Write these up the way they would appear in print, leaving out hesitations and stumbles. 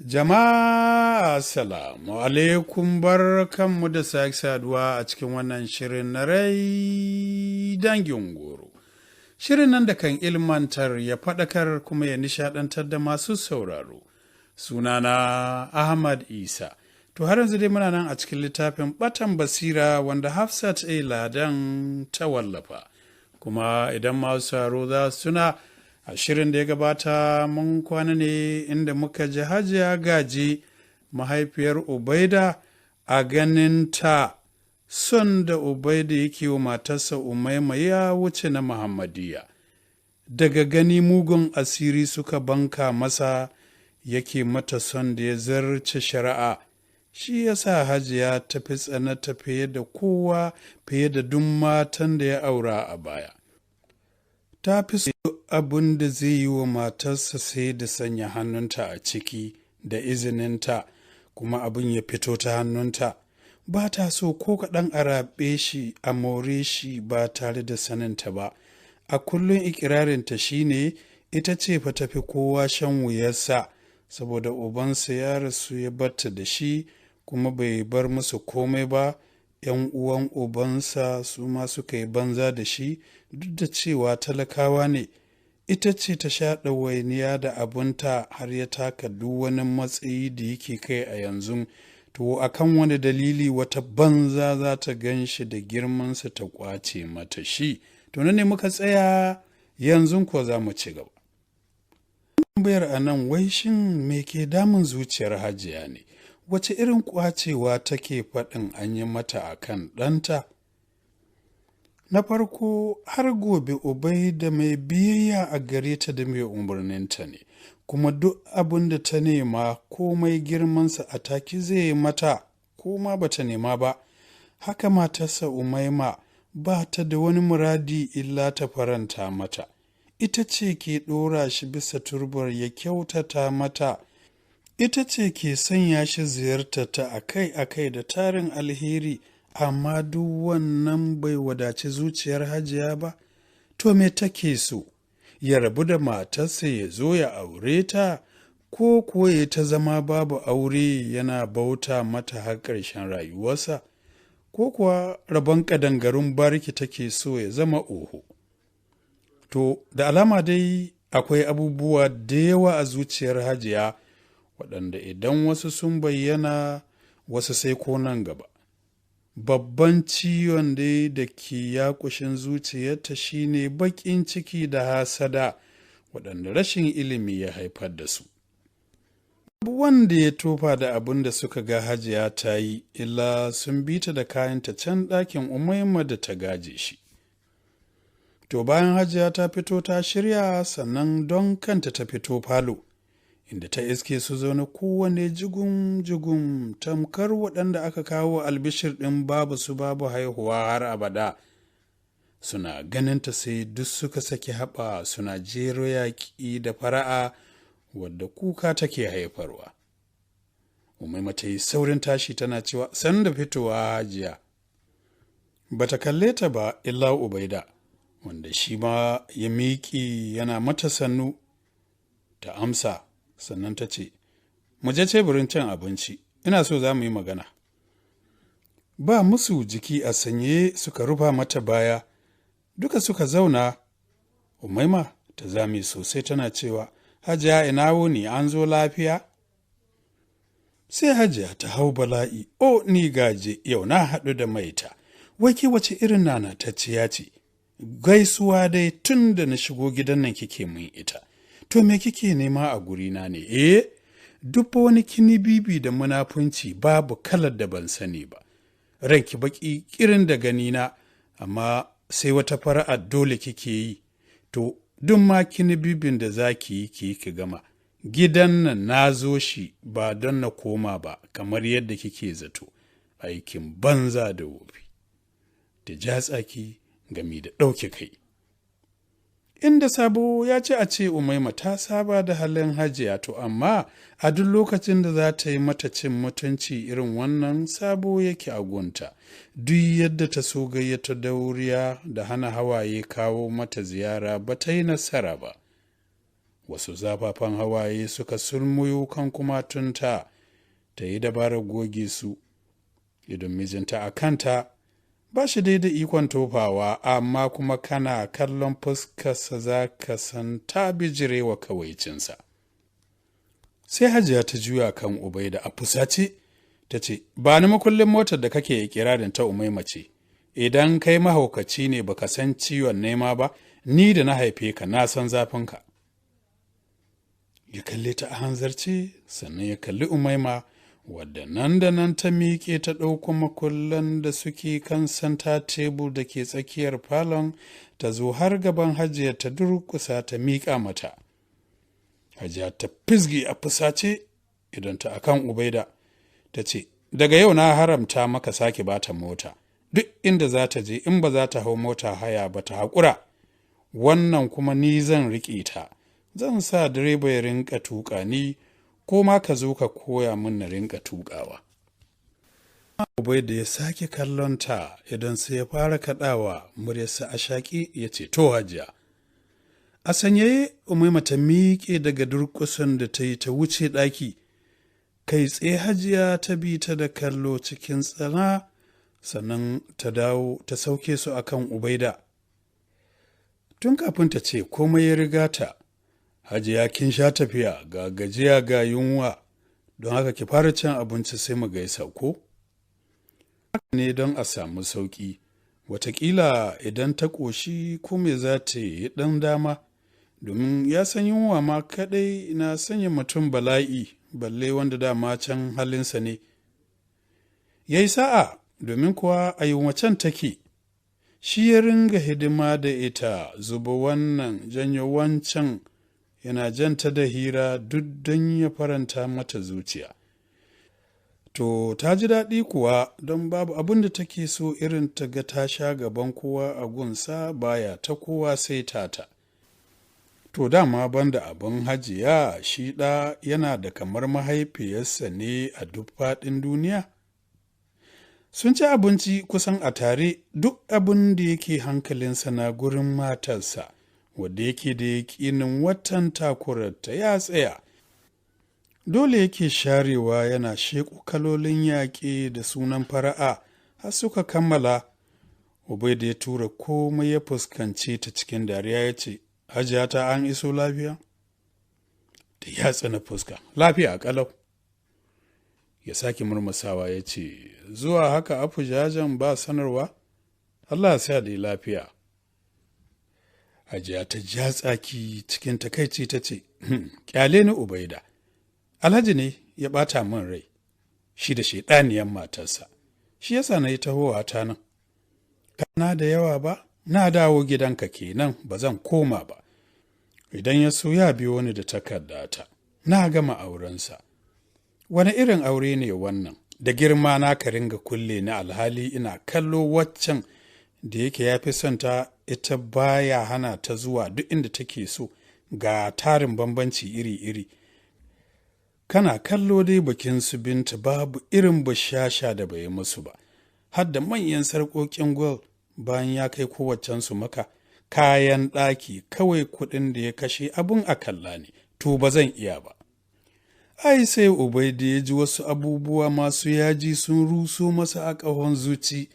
Jama'a assalamu alaikum barkanmu da sake saduwa a cikin wannan shirin na rai dangin goro. Shirin nan da kan ilmantar ya faɗakar kuma ya nishaɗantar da masu sauraro. Sunana Ahmad Isah. To har yanzu dai muna nan a cikin littafin Batan Basira wanda Hafsat A. Ladan ta wallafa. Kuma idan masu sauraro za su tuna a shirin da ya gabata mun kwana ne inda muka ji Hajiya Gaji mahaifiyar Ubaida a ganin ta son da Ubaida yake wa matarsa Umaima ya wuce na Muhammadiyya. Daga gani mugun asiri suka banka masa yake mata son da ya zarce shari'a. Shi ya sa Hajiya ta fi tsananta fiye da kowa fiye da duk matan da ya aura a baya. Ta fi so abin da zai yi wa matarsa sai da sanya hannunta a ciki da izininta kuma abin ya fito ta hannunta. Ba ta so ko kaɗan a raɓe shi a more shi ba tare da saninta ba. A kullum ikirarinta shine ita ce fa tafi kowa shan wuyarsa saboda ubansa ya rasu ya batta da shi kuma bai bar musu komai ba. ‘Yan uwan ubansa su ma suka yi banza da shi duk da cewa talakawa ne, ita ce ta sha ɗawainiya da abunta har ya taka duk wani matsayi da yake kai a yanzu. To, akan wani dalili wata banza za ta gan shi da girmansa ta ƙwace mata shi. To, nan ne muka tsaya yanzu ko za mu ci gaba. Tambayar a nan wai shin me ke damun zuciyar Hajiya ne? Wace irin ƙwacewa take faɗin an yi mata a kan ɗanta? Na farko har gobe Ubaida mai biyayya a gare ta da mai umarninta ne, kuma duk abin da ta nema komai girmansa a taki zai mata ko ma ba ta nema ba. Haka matarsa Umaima ba ta da wani muradi illa ta faranta mata. Ita ce ke ɗora shi bisa turbar ya kyautata mata. Ita ce ke sanya shi ziyartarta akai-akai da tarin alheri, amma duk wannan bai wadaci zuciyar Hajiya ba. To me take so? Ya rabu da matarsa ya zo ya aure ta, ko kuwa ya ta zama babu aure yana bauta mata har ƙarshen rayuwarsa, ko kuwa rabon ƙadangarun bariki take so ya zama oho. To, da alama dai akwai abubuwa da yawa a zuciyar Hajiya, waɗanda idan wasu sun bayyana wasu sai ko nan gaba. Babban ciwon dai da ke yakushin zuciyarta shine baƙin ciki da hasada waɗanda rashin ilimi ya haifar da su. Babu wanda ya tofa da abin da suka ga Hajiya ta yi, illa sun bi ta da kayanta can ɗakin Umaima da ta gaje shi. To bayan Hajiya ta fito ta shirya sannan don kanta ta fito falo, inda ta iske su zaune kowane jigum-jigum tamkar waɗanda aka kawo albishir ɗin babu su babu haihuwa har abada. Suna ganinta sai duk suka saki haɓa suna jero yaƙi da fara'a wadda kuka take haifarwa. Umaima ta yi saurin tashi tana cewa san da fitowa Hajiya. Bata kalle ta ba illa Ubaida, wanda shi ma ya miƙi yana mata sannu. Ta amsa sannan ta ce, mu je teburin cin abinci, ina so za mu yi magana. Ba musu jiki a sanye suka rufa mata baya, duka suka zauna. Umaima ta zame sosai tana cewa, Hajiya ina wuni an zo lafiya? Sai Hajiya ta hau bala'i, o ni gaje yau na haɗu da maita, wai ke wace irin nanatacciya ce, gaisuwa dai tun da na shigo gidan nan kike mun ita. To me kike nema a gurina ne? Duk wani kini bibi da munafunci babu kalar da ban sani ba. Ranki baki kirin da ganina, amma sai wata fara'a dole kike yi. To duk ma kini bibin da zaki yi ki gama. Gidan nan na zo shi ba don na koma ba kamar yadda kike zato. Aikin banza da wofi. Da ja tsaki gami da ɗauke kai. Inda Sabo ya ce a ce Umaima ta saba da halin Hajiya, to amma a duk lokacin da za ta yi mata cin mutunci irin wannan Sabo yake a gunta. Duk yadda ta so gayyata dauriya da hana hawaye kawo mata ziyara ba ta yi nasara ba. wasu zafafan hawaye suka sulmuyo kan kumatunta, ta yi dabarar goge su. Idon mijinta a kanta, ba shi daidai ikon tofawa, amma kuma kana kallon fuskarsa za ka san ta bijire wa kawaicinsa. Sai Hajiya ta juya kan Ubaida a fusace, ta ce, ba ni makullin motar da kake ikirarin ta Umaima ce, idan kai mahaukaci ne baka san ciwon nema ba, ni da na haife ka na san zafinka. Ya kalle ta a hanzarce, sannan ya kalli Umaima, wadda nan da nan ta miƙe ta ɗauko makullan da suke kan santa tebur da ke tsakiyar falon, ta zo har gaban Hajiya ta durƙusa ta miƙa mata. Hajiya ta fizgi a fusace idan ta akan Ubaida, ta ce, daga yau na haramta maka sake bata mota, duk inda za ta je in ba za ta hau mota haya ba ta haƙura, wannan kuma ni zan riƙe ta, zan sa direba ya rinƙa tuƙa ni, ko ma ka zo ka koya min na rinƙa tuƙawa. Ubaida ya sake kallon ta idan sai ya fara kaɗawa, muryarsa a shaƙi ya ce, to Hajiya. A sanyaye Umaima ta miƙe daga durƙusan da ta yi ta wuce ɗaki, kai tsaye Hajiya ta bi ta da kallo cikin tsana, sannan ta dawo ta sauke su akan Ubaida. Tun kafin ta ce komai ya riga ta, Hajiya kin sha tafiya, ga gajiya ga yunwa, don haka ki fara cin abinci sai mu gaisa ko? Haka ne don a samu sauƙi, wataƙila idan ta ƙoshi ko me za ta yi ɗan dama, domin ya san yunwa ma kaɗai na sanya mutum bala'i, balle wanda dama can halinsa ne. Ya yi sa'a, domin kuwa a yunwacen take, shi ya ringa hidima da ita, zuba wannan janyo wancan, yana janta da hira duk don ya faranta mata zuciya. To, ta ji daɗi kuwa don babu abin da take so irin ta ga ta sha gaban kowa a gunsa baya ta kowa sai tata. To, dama banda abin Hajiya, shi ɗa yana da kamar mahaifiyarsa ne a duk faɗin duniya. Sun ci abinci kusan a tare, duk abin da yake hankalinsa na gurin matarsa, wadda yake da yaƙinin watan takurarta ya tsaya. Dole yake sharewa yana sheƙo kalolin yaƙi da sunan fara'a, har suka kammala. Ubaida ya tura komai ya fuskance ta cikin dariya ya ce, Hajiya ta an iso lafiya? Ta yatsa na fuska, lafiya a ƙalau. Ya sake murmusawa ya ce, zuwa haka afu jajen ba sanarwa? Allah ya sa da lafiya. Hajiya ta ja tsaki cikin takaici ta ce, ƙyale ni Ubaida, Alhaji ne ya ɓata min rai, shi da shaiɗaniyar matarsa, shi yasa na yi tahowa ta nan. Kana da yawa ba, na dawo gidanka kenan ba zan koma ba. Idan ya so ya biyo ni da takardata, na gama aurensa. Wani irin aure ne wannan, da girma na ka ringa kulle ni alhali ina kallo waccan da yake ya fi son ta, ita baya hana ta zuwa duk inda take so, ga tarin bambanci iri-iri. Kana kallo dai bakin su Binta babu irin bashasha da bai musu ba, har da manyan sarƙoƙin gwal bayan ya kai kowaccensu Maka, kayan ɗaki kawai kuɗin da ya kashe abun a kalla ne, to ba zan iya ba. Ai sai Ubaida ya ji wasu abubuwa masu yaji sun ruso masa a ƙahon zuci,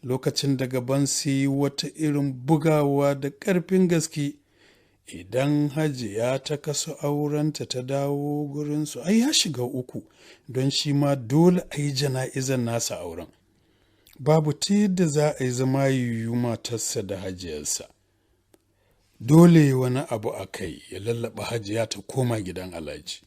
lokacin da gaban sai wata irin bugawa da ƙarfin gaske. Idan Hajiya ta kaso aurenta ta dawo gurinsu, ai ya shiga uku, don shi ma dole a yi jana'izan nasa auren. Babu ta yadda za a yi zama yiwu matarsa da Hajiyarsa. Dole wani abu a kai ya lallaba Hajiya ta koma gidan Alhaji.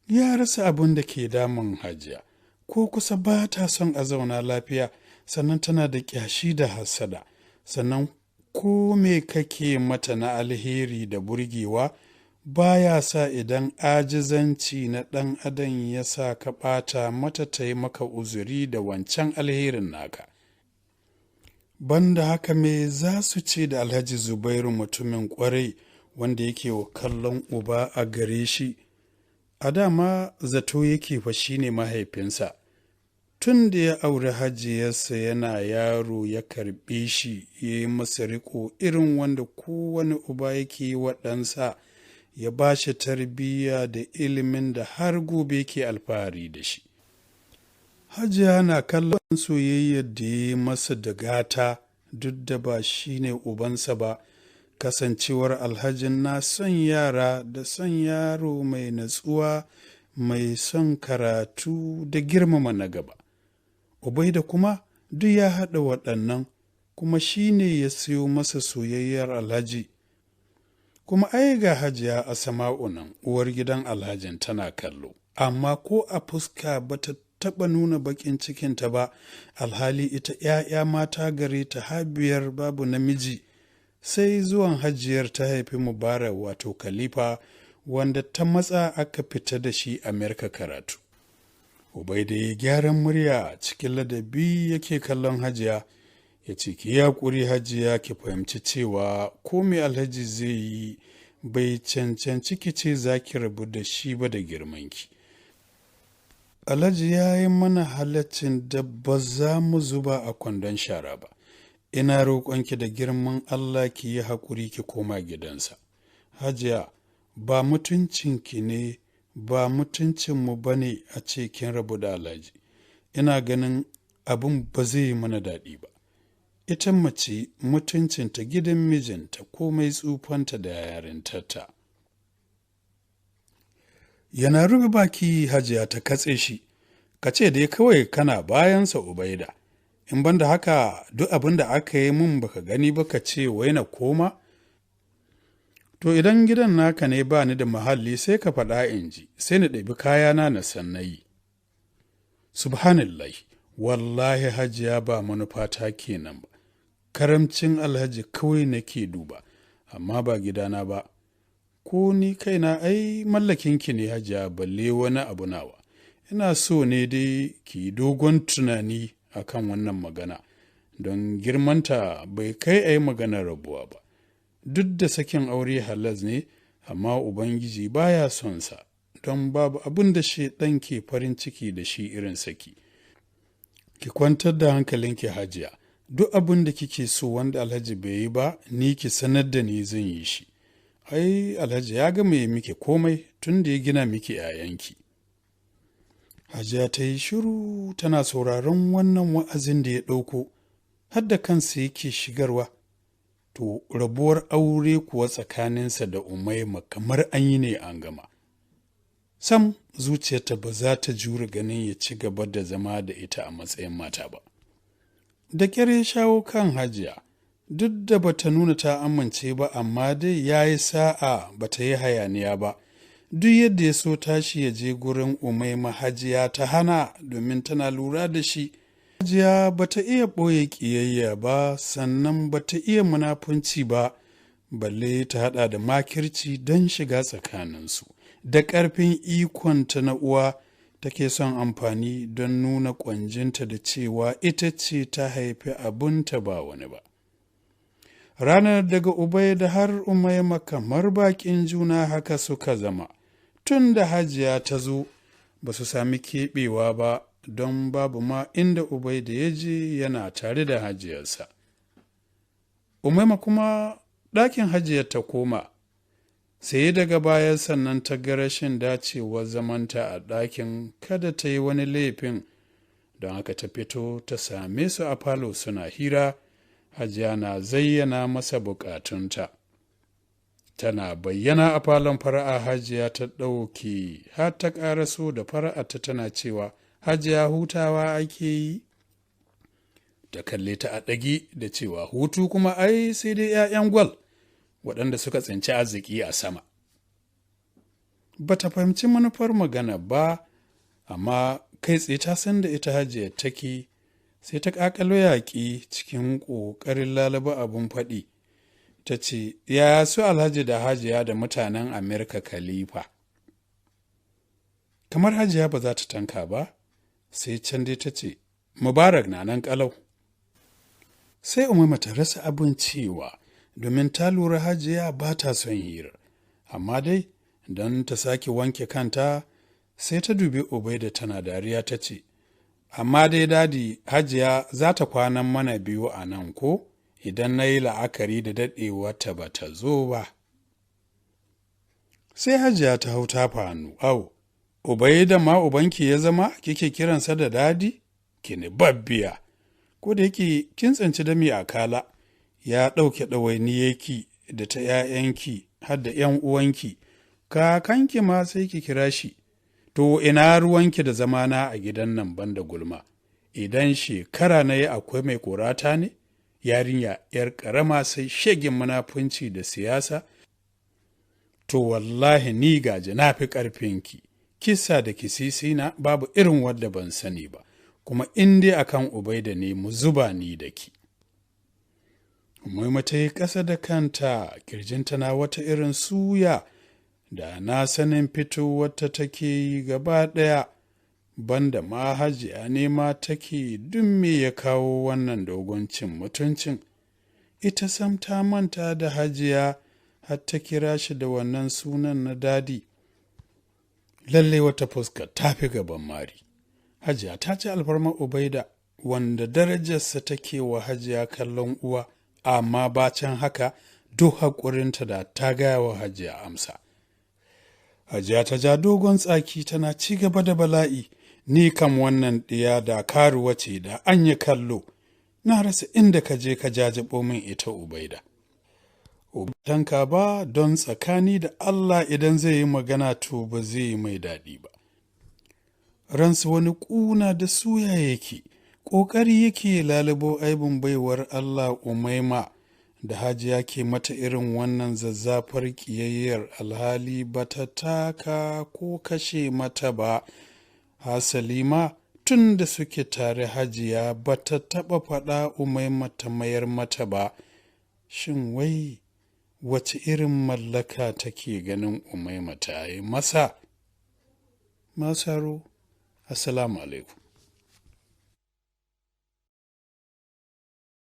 Ya rasa abin da ke damun Hajiya, ko kusa ba ta son a zauna lafiya, sannan tana da ƙyashi da hassada, sannan ko me kake mata na alheri da burgewa baya sa idan ajizanci na ɗan adam ya sa ka ɓata mata ta yi maka uzuri da wancan alherin naka. Banda haka me za su ce da Alhaji Zubairu mutumin ƙwarai wanda yake wa kallon uba a gare shi? A dama zato yake fa shi ne mahaifinsa. Tun da ya auri Hajiyarsa yana yaro ya karɓe shi ya yi masa riko irin wanda kowane uba yake yi wa ɗansa, ya ba shi tarbiyya da ilimin da har gobe ke alfahari da shi. Hajiya na kallon soyayyar da ya yi masa da gata duk da ba shi ne ubansa ba, kasancewar alhajin na son yara da son yaro mai natsuwa, mai son karatu da girmama na gaba. Ubaida kuma duk ya haɗa waɗannan, kuma shi ne ya siyo masa soyayyar alhaji. Kuma ai ga hajiya Asama'u nan uwar gidan alhajin tana kallo, amma ko a fuska bata taɓa nuna baƙin cikinta ba, alhali ita ‘ya'ya mata gare ta habiyar babu namiji, sai zuwan hajiyar ta haifi Mubarak wato Khalifa, wanda ta matsa aka fita da shi Amerika karatu. Ubaida ya gyaran murya cikin ladabi yake kallon hajiya, ya ce ki yaƙuri hajiya, ki fahimci cewa ko me alhaji zai yi bai cancanci ki ce za ki rabu da shi ba da girmanki. Alhaji ya yi mana halaccin da ba za mu zuba a kwandon shara ba. Ina roƙonki da girman Allah ki yi haƙuri ki koma gidansa. Hajiya, ba mutuncinki ne, ba mutuncinmu ba ne a ce kin rabu da Alhaji. Ina ganin abin ba zai yi mana daɗi ba. Ita mace mutuncinta gidan mijinta komai tsufanta da yarintarta. Yana rufe baki hajiya ta katse shi, ka ce dai kawai kana bayansa Ubaida, in banda haka duk abin da aka yi mun baka gani ba ka ce wai na koma? To idan gidan naka ne ba ni da muhalli sai ka faɗa in ji, sai na ɗabi kayana na sannayi. Subhanallah, wallahi hajiya ba manufata kenan ba, karamcin alhaji kawai nake duba, amma ba gidana ba. Ko ni kaina ai mallakinki ne hajiya, balle wani abu nawa. Ina so ne dai ki dogon tunani akan wannan magana, don girmanta bai kai a yi maganar rabuwa ba. Duk da sakin aure halas ne, amma Ubangiji baya son sa, don babu abin da ɗan ke farin ciki da shi irin saki. Ki kwantar da hankalinki hajiya, duk abin da kike so wanda alhaji bai yi ba, ni ki sanar da ni zan yi shi. Ai, alhaji ya gama yi miki komai tun da ya gina miki ‘ya'yanki. Hajiya ta yi shiru tana sauraron wannan wa'azin da ya ɗauko, har da kansa yake shigarwa. To, rabuwar aure kuwa tsakaninsa da Umaima kamar an yi ne an gama. Sam zuciyarta ba za ta jure ganin ya ci gaba da zama da ita a matsayin mata ba. Da ƙyar ya shawo kan hajiya, duk da bata nuna ta amince ba, amma dai ya yi sa'a bata yi hayaniya ba. Duk yadda ya so tashi ya je gurin Umaima, hajiya ta hana domin tana lura da shi. Hajiya bata iya ɓoye ƙiyayya ba, sannan bata iya munafunci ba, balle ta haɗa da makirci don shiga tsakaninsu. Da ƙarfin ikonta na uwa take son amfani don nuna ƙwanjinta da cewa ita ce ta haifi abinta ba wani ba. Ranar daga Ubaida har Umaima kamar baƙin juna haka suka zama. Tun da hajiya ta zo ba su sami keɓewa ba, don babu ma inda Ubaida ya je yana tare da hajiyarsa. Umaima kuma ɗakin hajiyar ta koma, sai daga baya sannan ta ga rashin dacewar zamanta a ɗakin kada ta yi wani laifin, don haka ta fito ta same su a falo suna hira. Hajiya na zayyana masa bukatunta. Tana bayyana a falon fara'a hajiya ta ɗauke har ta ƙaraso da fara'arta tana cewa, hajiya hutawa ake yi? Ta kalle ta a ɗagi da cewa hutu kuma ai sai dai ‘ya'yan gwal waɗanda suka tsinci arziki a sama. Ba ta fahimci manufar magana ba, amma kai tsaye ta san da ita hajiya take, sai ta ƙaƙalo yaƙi cikin ƙoƙarin lalaba abin faɗi. Ta ce, ya su alhaji da hajiya da mutanen Amerika Khalifa. Kamar hajiya ba za ta tanka ba, sai can dai ta ce, Mubarak na nan ƙalau. Sai Umaima ta rasa abin cewa, domin ta lura hajiya ba ta son hira, amma dai don ta sake wanke kanta sai ta dubi Ubaida tana dariya ta ce, amma dai dadi hajiya za ta kwanan mana biyu a nan ko, idan na yi la'akari da daɗewarta ba ta zo ba. Sai Hajiya ta hau tafa hannu, au, Ubaida ma ubanki ya zama kike kiransa da dadi? Kini babbiya, ko da yake kin tsinci dami a kala, ya ɗauke ɗawainiyarki da ta ‘ya'yanki har da ‘yan uwanki, kakanki ma sai ki kira shi, to ina ruwanki da zamana a gidan nan banda gulma, idan shekara na yi akwai mai korata ne, yarinya ‘yar ƙarama sai shegin munafunci da siyasa, to wallahi ni gaji na fi ƙarfinki, kisa da kisisina babu irin wadda ban sani ba, kuma in dai akan Ubaida ne mu zuba ni da ki. Umaima ta yi ƙasa da kanta, kirjinta na wata irin suya, da na sanin fito wata take yi gaba ɗaya, banda ma Hajiya ne ma take duk me ya kawo wannan dogon cin mutuncin. Ita sam ta manta da Hajiya har ta kira shi da wannan sunan na dadi. Lalle wata fuska ta fi gaban mari. Hajiya ta ci alfarmar Ubaida, wanda darajarsa take wa Hajiya kallon uwa, amma bacin haka duk haƙurinta da ta gaya wa Hajiya amsa. Hajiya ta ja dogon tsaki tana ci gaba da bala'i, ni kam wannan ɗiya da karuwa ce da an yi kallo, na rasa inda ka je ka jajibo min ita Ubaida. Ubatanka ba don tsakani da Allah idan zai yi magana to ba zai yi mai daɗi ba. Ransu wani ƙuna da suya yake, ƙoƙari yake lalubo aibin baiwar Allah Umaima da Hajiya ke mata irin wannan zazzafar ƙiyayyar alhali ba ta taka ko kashe mata ba. Hasali ma tun da suke tare Hajiya ba ta taɓa faɗa Umaima ta mayar mata ba. Shin wai wace irin mallaka take ganin Umaima ta yi masa? Masaro, Assalamu alaikum.